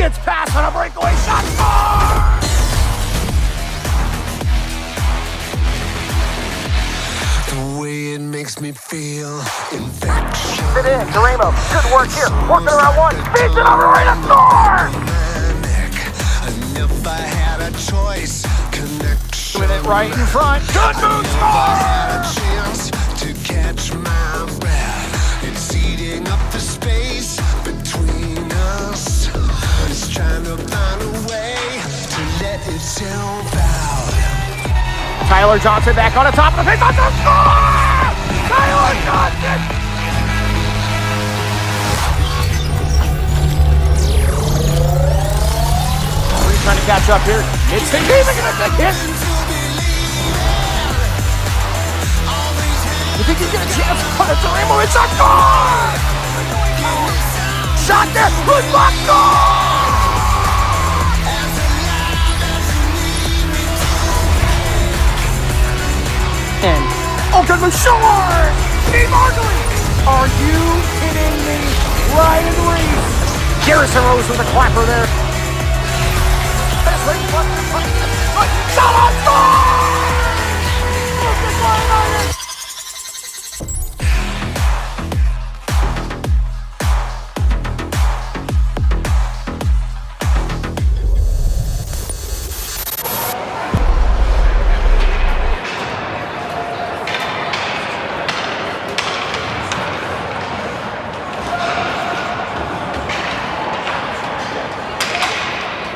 Gets past on a breakaway shot. Score! The way it makes me feel infectious. Keeps it in. Duramo. Good work here. Working around one. Speeds it over right to score! And if I had a choice, connection. With it right in front. Good move. Score! Had a chance to catch my breath. It's eating up the space between us. It's trying to find a way to let itself out. Tyler Johnson back on the top of the face. On the score! Tyler Johnson! He's trying to catch up here. It's the game against the hit. You think he's got a chance to put it to Ramo? It's a goal! Shot there. Good luck. Goal! Oh, good move, sure! Steve Markley! Are you kidding me? Ryan Reese! Garrison Rose with a clapper there. Shot on score!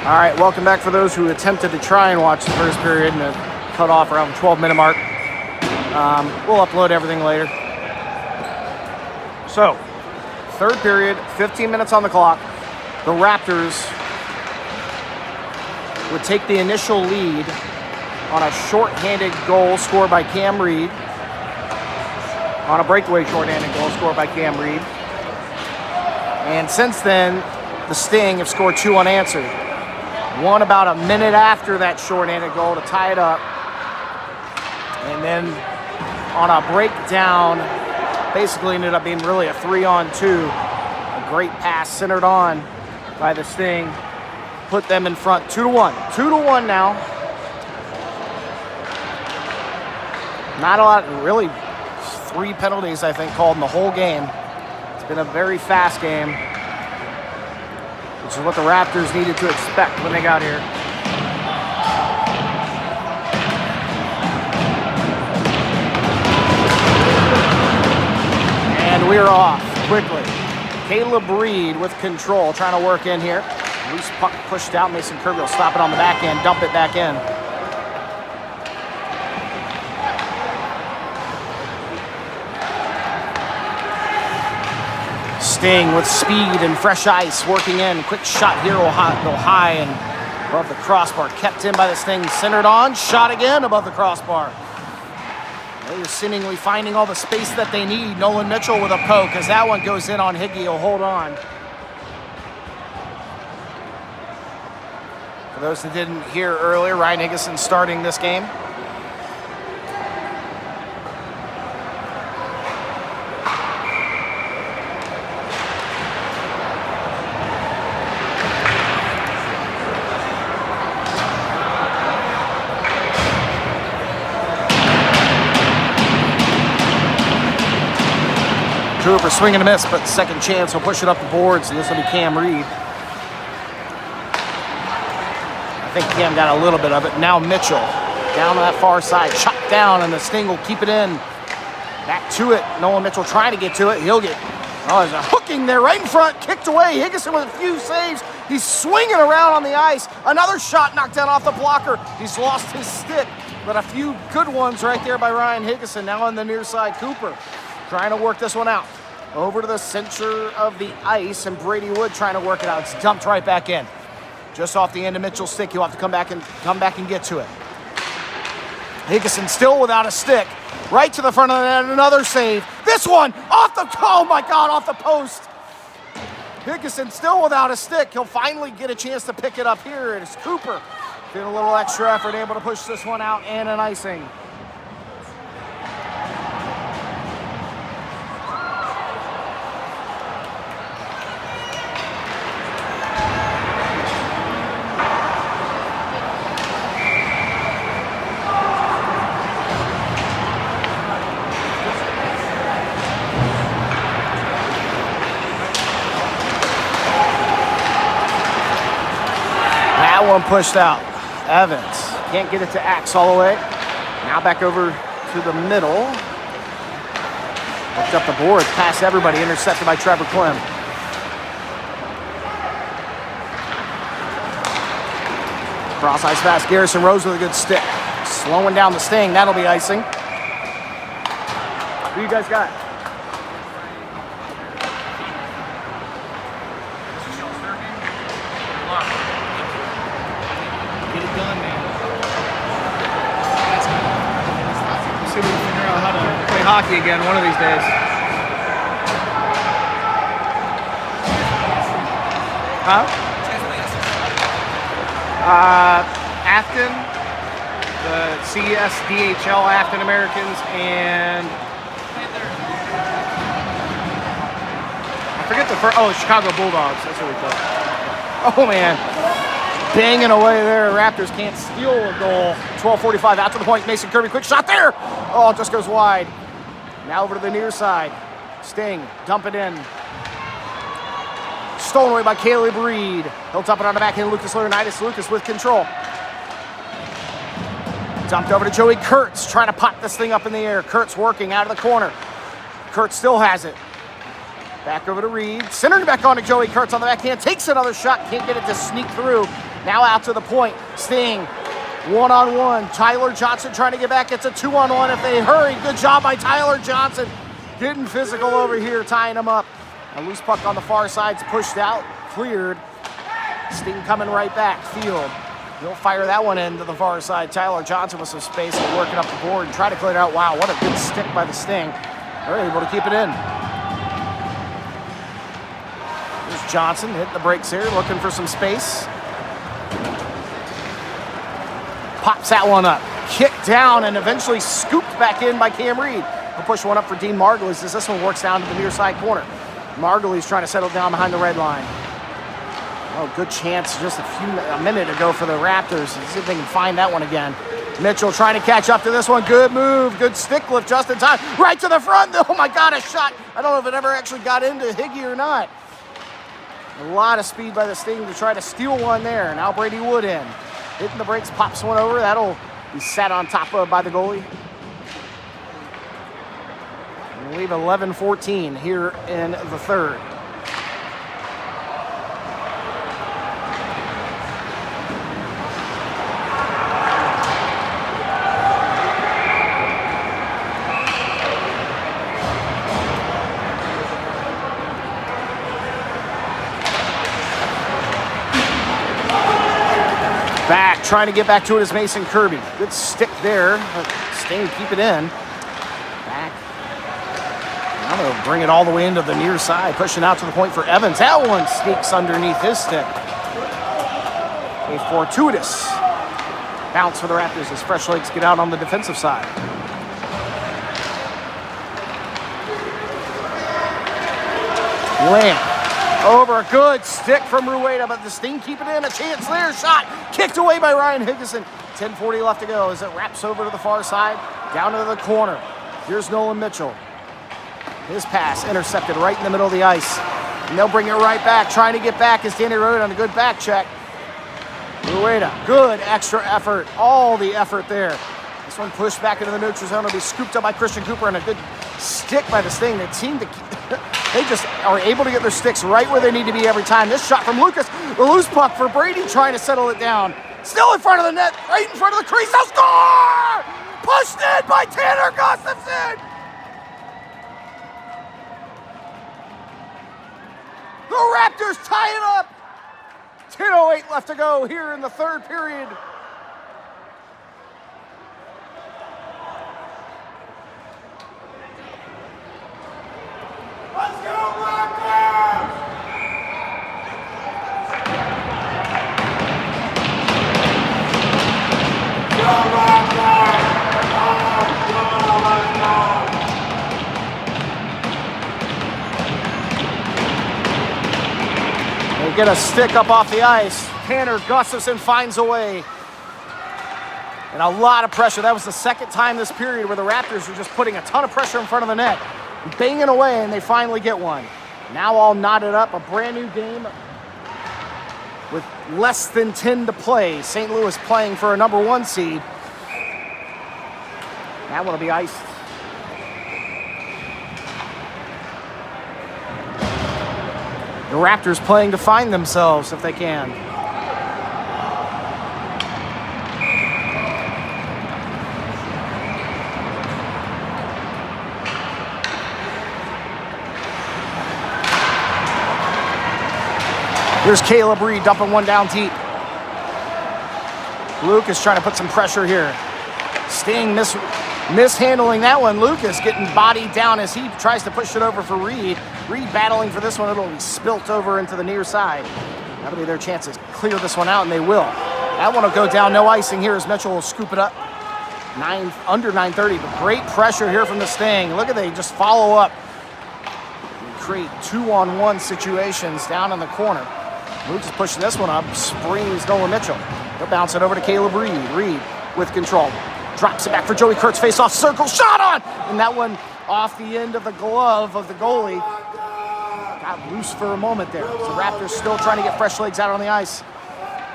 All right, welcome back for those who attempted to try and watch the first period and it cut off around the 12-minute mark. We'll upload everything later. So, third period, 15 minutes on the clock. The Raptors would take the initial lead on a shorthanded goal scored by Cam Reed. On a breakaway shorthanded goal scored by Cam Reed. And since then, the Sting have scored 2 unanswered. One about a minute after that shorthanded goal to tie it up. And then on a breakdown, basically ended up being really a 3-on-2. A great pass centered on by the Sting. Put them in front 2-1. 2-1 now. Not a lot, really 3 penalties, I think, called in the whole game. It's been a very fast game, which is what the Raptors needed to expect when they got here. And we're off quickly. Caleb Reed with control, trying to work in here. Loose puck pushed out. Mason Kirby will stop it on the back end, dump it back in. Sting with speed and fresh ice working in. Quick shot here will go high and above the crossbar. Kept in by the Sting. Centered on. Shot again above the crossbar. They're seemingly finding all the space that they need. Nolan Mitchell with a poke as that one goes in on Higgy. He'll hold on. For those that didn't hear earlier, Ryan Higginson starting this game. Cooper swinging a miss, but second chance will push it up the boards, and this will be Cam Reed. I think Cam got a little bit of it. Now Mitchell down on that far side, shot down, and the Sting will keep it in. Back to it. Nolan Mitchell trying to get to it. He'll get, oh, there's a hooking there right in front, kicked away. Higginson with a few saves. He's swinging around on the ice. Another shot knocked down off the blocker. He's lost his stick, but a few good ones right there by Ryan Higginson. Now on the near side, Cooper trying to work this one out. Over to the center of the ice, and Brady Wood trying to work it out. It's dumped right back in. Just off the end of Mitchell's stick. He'll have to come back and get to it. Higginson still without a stick. Right to the front of the net, another save. This one off the, oh my God, off the post. Higginson still without a stick. He'll finally get a chance to pick it up here. It's Cooper. Did a little extra effort, able to push this one out, and an icing. That one pushed out. Evans can't get it to Axe all the way. Now back over to the middle. Looked up the board, past everybody, intercepted by Trevor Clem. Cross ice pass, Garrison Rose with a good stick. Slowing down the Sting, that'll be icing. Who you guys got? Get it done, man. Let's see if we can figure out how to play hockey again one of these days. Huh? Afton, the CSDHL Afton Americans, and I forget the first. Oh, Chicago Bulldogs. That's what we thought. Oh man, banging away there. Raptors can't steal a goal. 12:45 out to the point. Mason Kirby, quick shot there. Oh, it just goes wide. Now over to the near side. Sting, dump it in. Stolen away by Caleb Reed. He'll dump it on the backhand. Lucas Leonidas. Lucas with control. Dumped over to Joey Kurtz, trying to pop this thing up in the air. Kurtz working out of the corner. Kurtz still has it. Back over to Reed. Centering back on to Joey Kurtz on the backhand. Takes another shot. Can't get it to sneak through. Now out to the point. Sting, one-on-one. Tyler Johnson trying to get back. It's a 2-on-1 if they hurry. Good job by Tyler Johnson. Getting physical over here, tying him up. A loose puck on the far side's pushed out. Cleared. Sting coming right back. Field. He'll fire that one into the far side. Tyler Johnson with some space and working up the board and try to clear it out. Wow, what a good stick by the Sting. They're able to keep it in. There's Johnson hitting the brakes here, looking for some space. Pops that one up. Kicked down and eventually scooped back in by Cam Reed. He'll push one up for Dean Margulies as this one works down to the near side corner. Margulies trying to settle down behind the red line. Oh, good chance just a minute ago for the Raptors. Let's see if they can find that one again. Mitchell trying to catch up to this one. Good move. Good stick lift just in time. Right to the front. Oh, my God, a shot. I don't know if it ever actually got into Higgy or not. A lot of speed by the Sting to try to steal one there. Now Brady Wood in. Hitting the brakes, pops one over. That'll be sat on top of by the goalie. I believe 11-14 here in the third. Back, trying to get back to it is Mason Kirby. Good stick there. Sting keep it in. Back. Now they'll bring it all the way into the near side, pushing out to the point for Evans. That one sneaks underneath his stick. A fortuitous bounce for the Raptors as Fresh Lakes get out on the defensive side. Lamb. Over, good stick from Rueda, but the Sting keep it in. A chance there, shot kicked away by Ryan Higginson. 10:40 left to go as it wraps over to the far side, down to the corner. Here's Nolan Mitchell. His pass intercepted right in the middle of the ice. And they'll bring it right back, trying to get back as Danny Rueda on a good back check. Rueda, good extra effort, all the effort there. This one pushed back into the neutral zone. It'll be scooped up by Christian Cooper and a good stick by the Sting. They seem to they just are able to get their sticks right where they need to be every time. This shot from Lucas, the loose puck for Brady trying to settle it down. Still in front of the net, right in front of the crease. They'll score! Pushed in by Tanner Gustafson! The Raptors tie it up! 10:08 left to go here in the third period. Let's go, Raptors! Go, Raptors! Let's go! They get a stick up off the ice. Tanner Gustafson finds a way. And a lot of pressure. That was the second time this period where the Raptors were just putting a ton of pressure in front of the net. Banging away, and they finally get one. Now all knotted up, a brand new game. with less than 10 to play. St. Louis playing for a number 1 seed. That one will be iced. The Raptors playing to find themselves if they can. Here's Caleb Reed dumping one down deep. Lucas trying to put some pressure here. Sting mishandling that one. Lucas getting bodied down as he tries to push it over for Reed. Reed battling for this one. It'll be spilt over into the near side. That'll be their chance to clear this one out, and they will. That one will go down. No icing here as Mitchell will scoop it up. Under 9:30, but great pressure here from the Sting. Look at they just follow up and create 2-on-1 situations down in the corner. Lucas pushing this one up, springs Nolan Mitchell. He'll bounce it over to Caleb Reed. Reed with control. Drops it back for Joey Kurtz, face off, circle, shot on! And that one off the end of the glove of the goalie. Got loose for a moment there. So the Raptors still trying to get fresh legs out on the ice.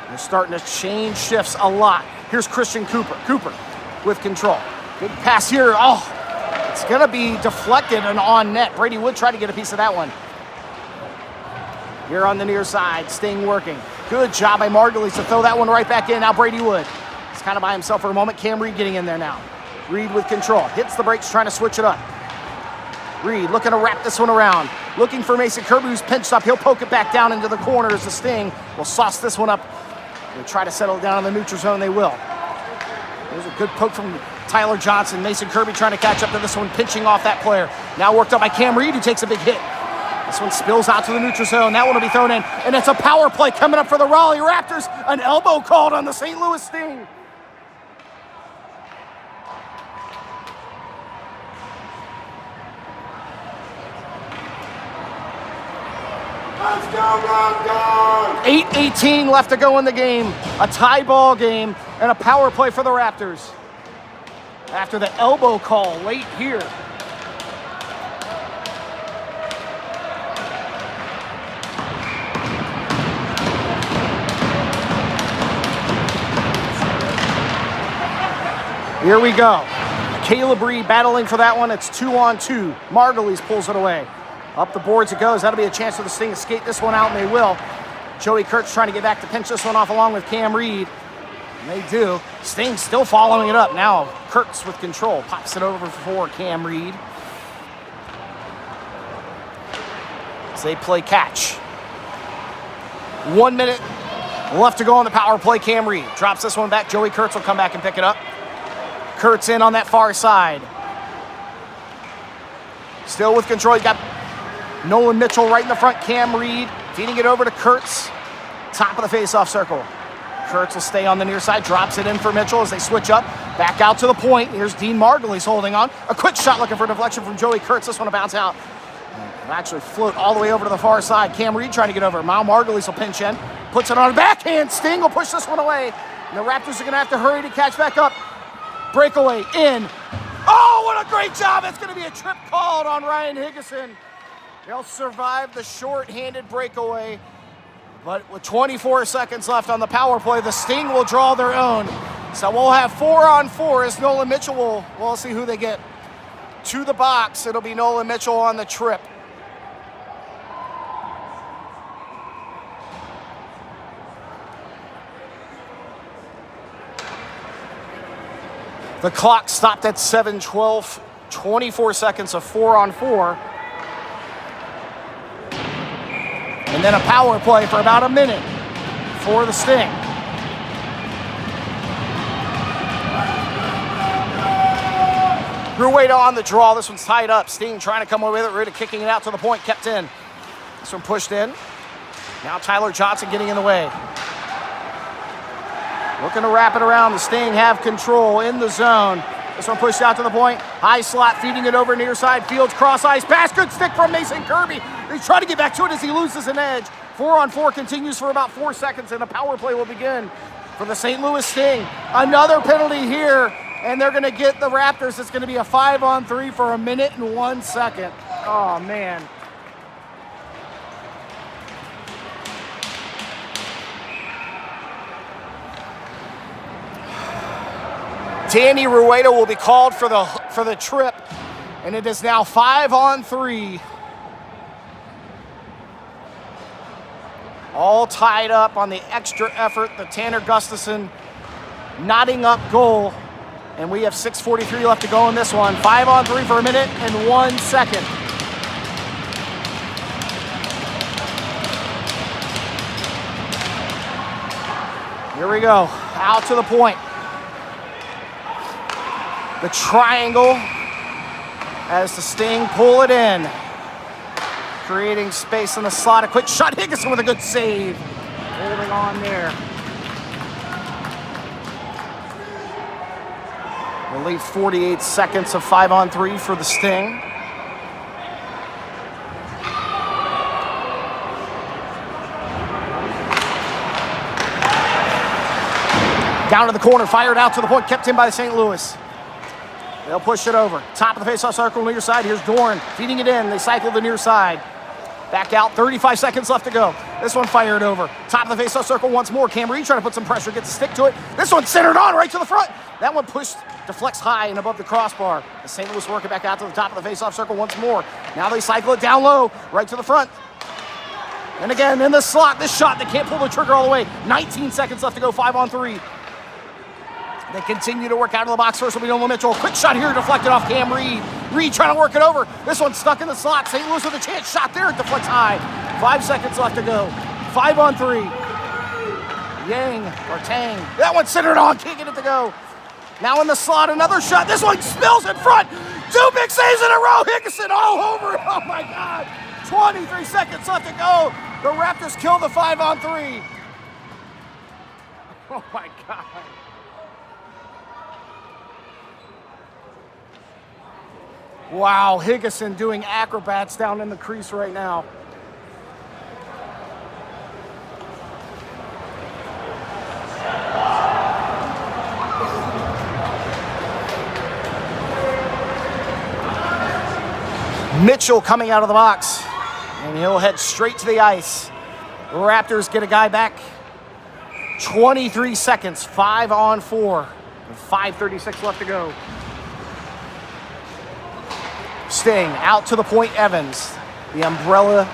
They're starting to change shifts a lot. Here's Christian Cooper. Cooper with control. Big pass here. Oh, it's gonna be deflected and on net. Brady Wood tried to get a piece of that one. Here on the near side, Sting working. Good job by Margulies to throw that one right back in. Now Brady Wood. He's kind of by himself for a moment. Cam Reed getting in there now. Reed with control. Hits the brakes, trying to switch it up. Reed looking to wrap this one around. Looking for Mason Kirby, who's pinched up. He'll poke it back down into the corner as the Sting will sauce this one up. They'll try to settle it down in the neutral zone. They will. There's a good poke from Tyler Johnson. Mason Kirby trying to catch up to this one, pinching off that player. Now worked up by Cam Reed, who takes a big hit. This one spills out to the neutral zone. That one will be thrown in. And it's a power play coming up for the Raleigh Raptors. An elbow called on the St. Louis Sting. Let's go, Ron Dog! 8:18 left to go in the game. A tie ball game and a power play for the Raptors. After the elbow call late here. Here we go. Caleb Reed battling for that one. It's 2-on-2. Margulies pulls it away. Up the boards it goes. That'll be a chance for the Sting to skate this one out, and they will. Joey Kurtz trying to get back to pinch this one off along with Cam Reed. And they do. Sting still following it up. Now Kurtz with control. Pops it over for Cam Reed. As they play catch. 1 minute left to go on the power play. Cam Reed drops this one back. Joey Kurtz will come back and pick it up. Kurtz in on that far side. Still with control. You got Nolan Mitchell right in the front. Cam Reed feeding it over to Kurtz. Top of the face-off circle. Kurtz will stay on the near side. Drops it in for Mitchell as they switch up. Back out to the point. Here's Dean Margulies holding on. A quick shot looking for deflection from Joey Kurtz. This one will bounce out. It'll actually float all the way over to the far side. Cam Reed trying to get over. Mal Margulies will pinch in. Puts it on a backhand. Sting will push this one away. And the Raptors are going to have to hurry to catch back up. Breakaway in. Oh, what a great job. It's going to be a trip called on Ryan Higgison. They'll survive the short-handed breakaway. But with 24 seconds left on the power play, the Sting will draw their own. So we'll have 4-on-4 as Nolan Mitchell we'll see who they get to the box. It'll be Nolan Mitchell on the trip. The clock stopped at 7:12, 24 seconds of 4-on-4. And then a power play for about a minute for the Sting. Rueda on the draw. This one's tied up. Sting trying to come away with it. Rueda kicking it out to the point, kept in. This one pushed in. Now Tyler Johnson getting in the way. Looking to wrap it around. The Sting have control in the zone. This one pushed out to the point. High slot, feeding it over near side. Fields cross ice. Pass, good stick from Mason Kirby. He's trying to get back to it as he loses an edge. 4-on-4 continues for about 4 seconds, and a power play will begin for the St. Louis Sting. Another penalty here, and they're going to get the Raptors. It's going to be a 5-on-3 for a minute and 1 second. Oh, man. Danny Rueda will be called for the trip, and it is now 5-on-3. All tied up on the extra effort, the Tanner Gustafson knotting up goal, and we have 6:43 left to go in this one. 5-on-3 for a minute and 1 second. Here we go, out to the point. The triangle as the Sting pull it in. Creating space in the slot. A quick shot. Higginson with a good save. Holding on there. We'll leave 48 seconds of 5-on-3 for the Sting. Down to the corner, fired out to the point, kept in by St. Louis. They'll push it over. Top of the faceoff circle, near side. Here's Dorn feeding it in. They cycle the near side. Back out, 35 seconds left to go. This one fired over. Top of the faceoff circle once more. Cam Reed trying to put some pressure, gets a stick to it. This one centered on right to the front. That one pushed, deflects high and above the crossbar. The St. Louis working back out to the top of the faceoff circle once more. Now they cycle it down low, right to the front. And again, in the slot, this shot, they can't pull the trigger all the way. 19 seconds left to go, 5-on-3. They continue to work out of the box. First will be Nolan Mitchell. Quick shot here, deflected off Cam Reed. Reed trying to work it over. This one's stuck in the slot. St. Louis with a chance. Shot there, it deflects high. 5 seconds left to go. 5-on-3. Yang, or Tang. That one centered on, can't get it to go. Now in the slot, another shot. This one spills in front. 2 big saves in a row. Higginson all over it. Oh my God. 23 seconds left to go. The Raptors kill the 5-on-3. Oh my God. Wow, Higginson doing acrobats down in the crease right now. Mitchell coming out of the box, and he'll head straight to the ice. Raptors get a guy back. 23 seconds, 5-on-4, and 5:36 left to go. Sting out to the point, Evans. The umbrella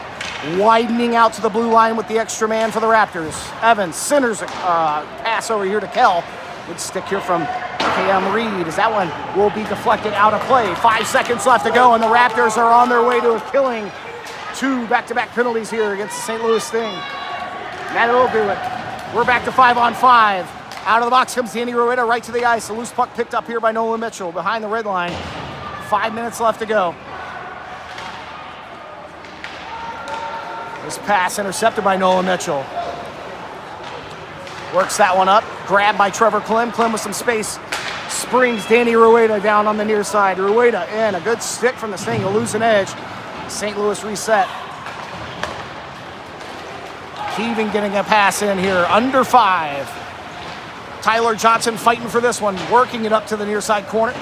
widening out to the blue line with the extra man for the Raptors. Evans centers a pass over here to Kell. Good stick here from Cam Reed as that one will be deflected out of play. 5 seconds left to go, and the Raptors are on their way to killing 2 back-to-back penalties here against the St. Louis Sting. That'll do it. We're back to 5-on-5. Out of the box comes Danny Rueda right to the ice. A loose puck picked up here by Nolan Mitchell behind the red line. 5 minutes left to go. This pass intercepted by Nolan Mitchell. Works that one up. Grabbed by Trevor Klim. Klim with some space. Springs Danny Rueda down on the near side. Rueda in. A good stick from the Sting. He'll lose an edge. St. Louis reset. Keevan getting a pass in here. Under 5. Tyler Johnson fighting for this one. Working it up to the near side corner.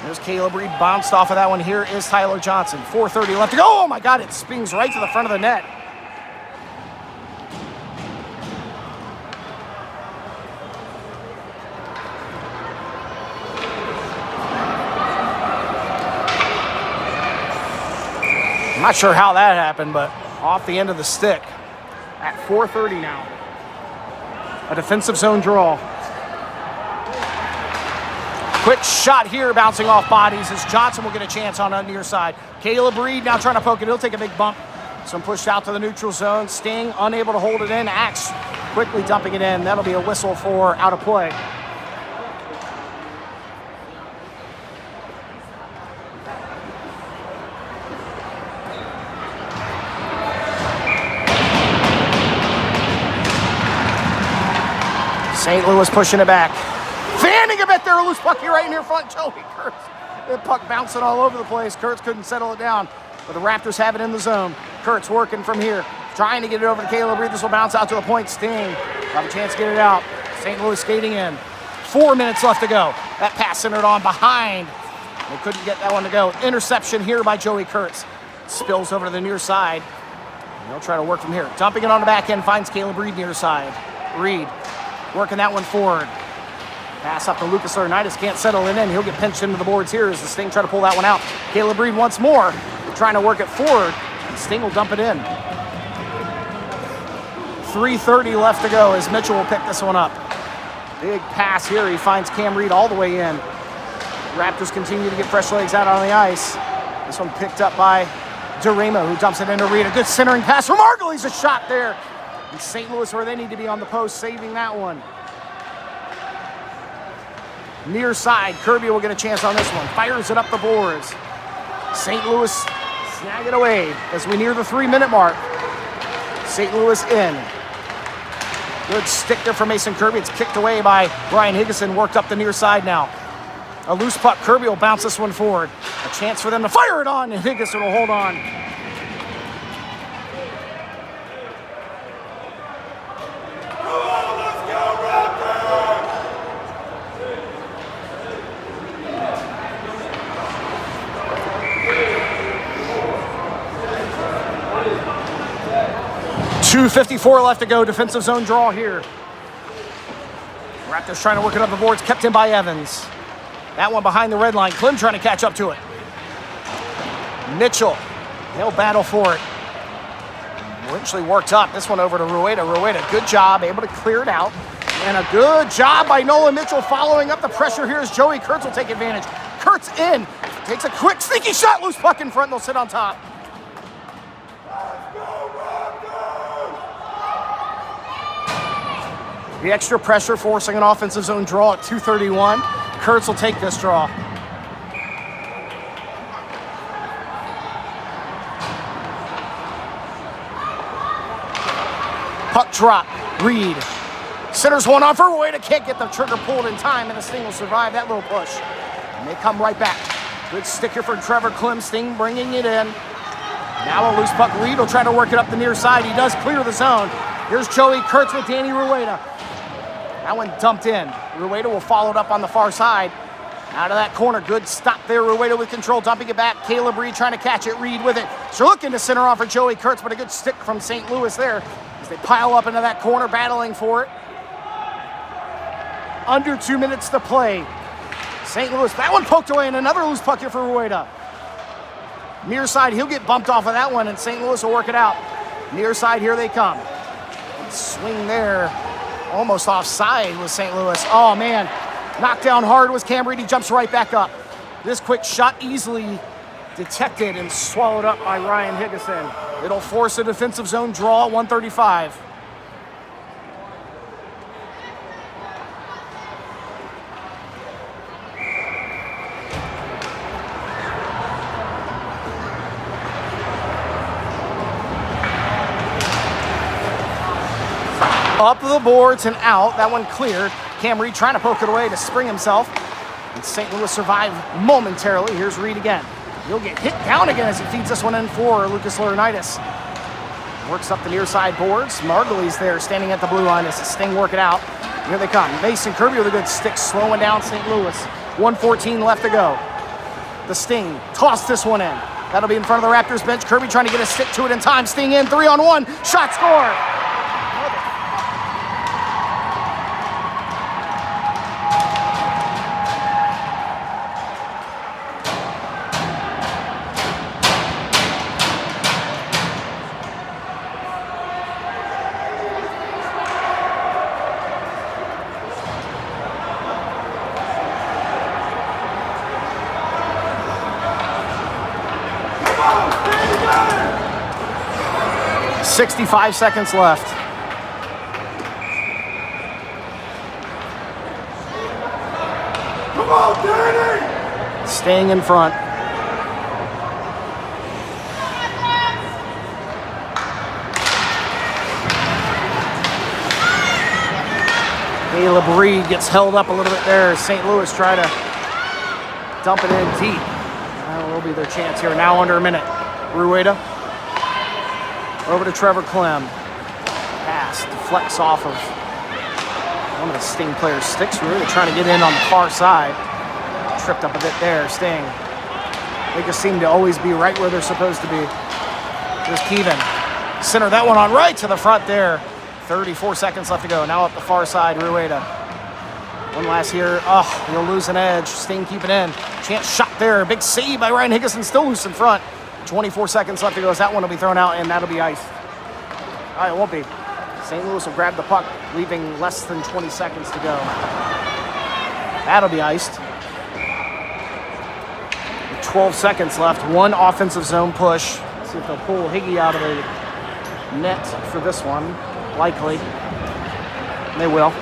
There's Caleb Reed, bounced off of that one. Here is Tyler Johnson. 4:30 left to go. Oh my God, it spins right to the front of the net. I'm not sure how that happened, but off the end of the stick. At 4:30 now. A defensive zone draw. Quick shot here, bouncing off bodies as Johnson will get a chance on the near side. Caleb Reed now trying to poke it. He'll take a big bump. Some pushed out to the neutral zone. Sting unable to hold it in. Axe quickly dumping it in. That'll be a whistle for out of play. St. Louis pushing it back. Fanning a bit there, a loose puck here right near front. Joey Kurtz. The puck bouncing all over the place. Kurtz couldn't settle it down, but the Raptors have it in the zone. Kurtz working from here, trying to get it over to Caleb Reed. This will bounce out to the point. Sting have a chance to get it out. St. Louis skating in. 4 minutes left to go. That pass centered on behind. They couldn't get that one to go. Interception here by Joey Kurtz. Spills over to the near side. And they'll try to work from here. Dumping it on the back end, finds Caleb Reed near side. Reed working that one forward. Pass up to Lucas Laurinaitis, can't settle it in. He'll get pinched into the boards here as the Sting try to pull that one out. Caleb Reed once more, trying to work it forward. Sting will dump it in. 3:30 left to go as Mitchell will pick this one up. Big pass here, he finds Cam Reed all the way in. Raptors continue to get fresh legs out on the ice. This one picked up by Durema, who dumps it into Reed. A good centering pass from Margulies, a shot there. And St. Louis where they need to be on the post, saving that one. Near side, Kirby will get a chance on this one. Fires it up the boards. St. Louis snag it away as we near the 3-minute mark. St. Louis in. Good stick there for Mason Kirby. It's kicked away by Brian Higgison, worked up the near side now. A loose puck, Kirby will bounce this one forward. A chance for them to fire it on, and Higgison will hold on. .254 left to go. Defensive zone draw here. Raptors trying to work it up the boards. Kept in by Evans. That one behind the red line. Klim trying to catch up to it. Mitchell. He'll battle for it. Eventually worked up. This one over to Rueda. Rueda, good job. Able to clear it out. And a good job by Nolan Mitchell following up the pressure here as Joey Kurtz will take advantage. Kurtz in. Takes a quick sneaky shot. Loose puck in front. They'll sit on top. The extra pressure forcing an offensive zone draw at 2:31. Kurtz will take this draw. Puck drop. Reed. Centers one on for Rueda. Can't get the trigger pulled in time, and the Sting will survive that little push. And they come right back. Good stick here for Trevor Klim. Sting bringing it in. Now a loose puck. Reed will try to work it up the near side. He does clear the zone. Here's Joey Kurtz with Danny Rueda. That one dumped in. Rueda will follow it up on the far side. Out of that corner, good stop there. Rueda with control, dumping it back. Caleb Reed trying to catch it. Reed with it. So looking to center off for Joey Kurtz, but a good stick from St. Louis there as they pile up into that corner, battling for it. Under 2 minutes to play. St. Louis, that one poked away, and another loose puck here for Rueda. Near side, he'll get bumped off of that one, and St. Louis will work it out. Near side, here they come. Swing there. Almost offside with St. Louis. Oh, man. Knocked down hard was Cam Reed. He jumps right back up. This quick shot easily detected and swallowed up by Ryan Higgison. It'll force a defensive zone draw at 135. Up the boards and out. That one cleared. Cam Reed trying to poke it away to spring himself. And St. Louis survive momentarily. Here's Reed again. He'll get hit down again as he feeds this one in for Lucas Laurinaitis. Works up the near side boards. Margulies there standing at the blue line as the Sting work it out. Here they come. Mason Kirby with a good stick slowing down St. Louis. 1:14 left to go. The Sting tossed this one in. That'll be in front of the Raptors bench. Kirby trying to get a stick to it in time. Sting in, 3-on-1. Shot score. 65 seconds left. Come on, Danny! Staying in front. Caleb Reed gets held up a little bit there as St. Louis try to dump it in deep. That will be their chance here. Now under a minute. Rueda. Over to Trevor Klim. Pass deflects off of one of the Sting players' sticks. Really trying to get in on the far side. Tripped up a bit there, Sting. They just seem to always be right where they're supposed to be. Here's Keevan. Center that one on right to the front there. 34 seconds left to go. Now up the far side, Rueda. One last here. Oh, he'll lose an edge. Sting keep it in. Chance shot there. Big save by Ryan Higginson, still loose in front. 24 seconds left to go. That one will be thrown out, and that'll be iced. All right, it won't be. St. Louis will grab the puck, leaving less than 20 seconds to go. That'll be iced. 12 seconds left. One offensive zone push. Let's see if they'll pull Higgy out of the net for this one. Likely. They will.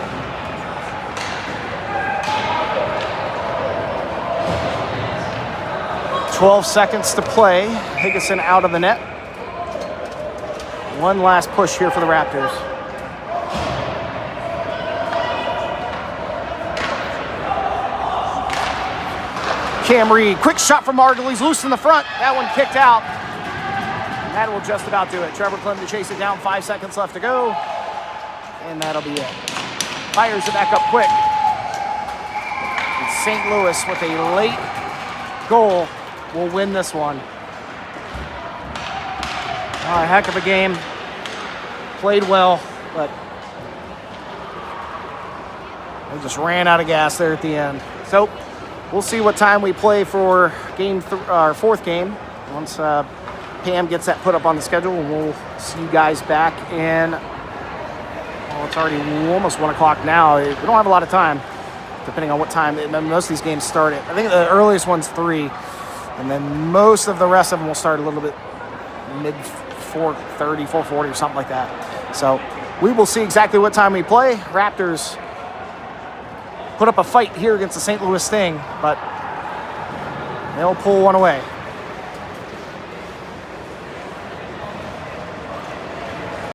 "12 seconds to play. Higginson out of the net. One last push here for the Raptors. Cam Reed, quick shot from Margul. He's loose in the front. That one kicked out. And that will just about do it. Trevor Clem to chase it down. 5 seconds left to go. And that'll be it. Fires it back up quick. And St. Louis with a late goal will win this one. A heck of a game. Played well, but they just ran out of gas there at the end. So we'll see what time we play for our fourth game. Once Pam gets that put up on the schedule, and we'll see you guys back in, well, it's already almost 1 o'clock now. We don't have a lot of time, depending on what time. Most of these games start at, I think the earliest one's 3, and then most of the rest of them will start a little bit mid 4:30, 4:40 or something like that. So we will see exactly what time we play. Raptors put up a fight here against the St. Louis Sting, but they'll pull one away.